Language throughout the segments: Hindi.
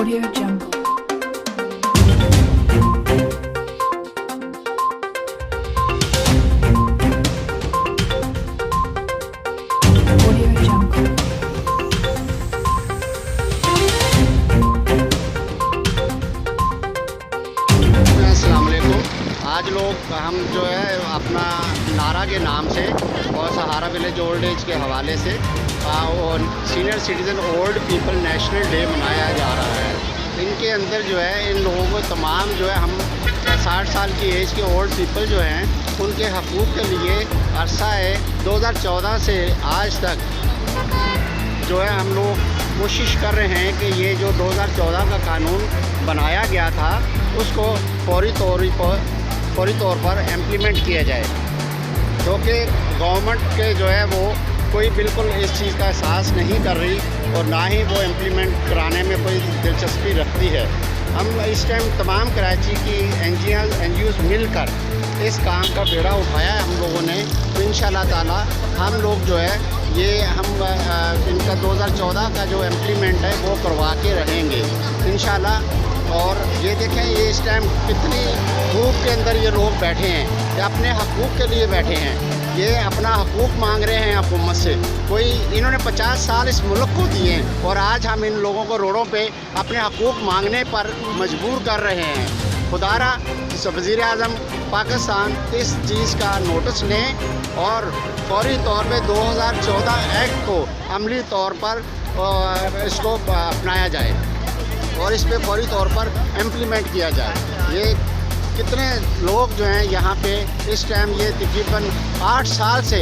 Audio Jungle. Audio Jungle. अस्सलाम वालेकुम। आज लोग हम जो है अपना नारा के नाम से और सहारा विलेज ओल्ड एज के हवाले से और senior citizen old people national day मनाया जा रहा है। इनके अंदर जो है इन लोगों को तमाम जो है हम 60 साल की एज के ओल्ड पीपल जो हैं उनके हकूक़ के लिए अरसा है 2014 से आज तक जो है हम लोग कोशिश कर रहे हैं कि ये जो 2014 का कानून बनाया गया था उसको फौरी तौर पर इम्प्लीमेंट किया जाए, क्योंकि गवर्नमेंट के जो है वो कोई बिल्कुल इस चीज़ का एहसास नहीं कर रही और ना ही वो इम्प्लीमेंट कराने में कोई दिलचस्पी रखती है। हम इस टाइम तमाम कराची की एनजीओज़ मिलकर इस काम का बेड़ा उठाया है हम लोगों ने। तो इंशाल्लाह ताला हम लोग जो है ये हम इनका 2014 का जो इम्प्लीमेंट है वो करवा के रहेंगे इंशाल्लाह। और ये देखें ये इस टाइम कितनी धूप के अंदर ये लोग बैठे हैं, ये अपने हकूक़ के लिए बैठे हैं, ये अपना हकूक़ मांग रहे हैं हुकूमत से। कोई इन्होंने 50 साल इस मुल्क को दिए हैं और आज हम इन लोगों को रोडों पे अपने हकूक़ मांगने पर मजबूर कर रहे हैं। खुदारा वज़ीर-ए-आज़म पाकिस्तान इस चीज़ का नोटिस लें और फौरी तौर पे 2014 एक्ट को अमली तौर पर इसको अपनाया जाए और इस पे फौरी तौर पर इम्प्लीमेंट किया जाए। ये कितने लोग जो हैं यहाँ पे इस टाइम ये तकरीबन 8 साल से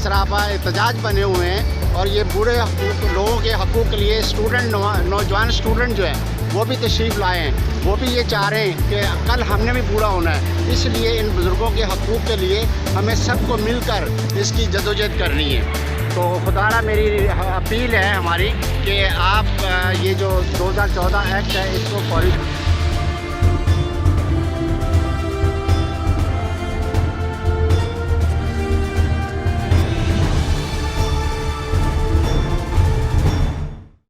सरापा एहतजाज बने हुए हैं और ये बूढ़े लोगों के हकूक़ के लिए नौजवान स्टूडेंट जो हैं वो भी तशरीफ़ लाए हैं। वो भी ये चाह रहे हैं कि कल हमने भी बूढ़ा होना है, इसलिए इन बुज़ुर्गों के हकूक़ के लिए हमें सबको मिलकर इसकी जदोजहद करनी है। तो खुदारा मेरी अपील है हमारी कि आप ये जो 2014 एक्ट है इसको फौरी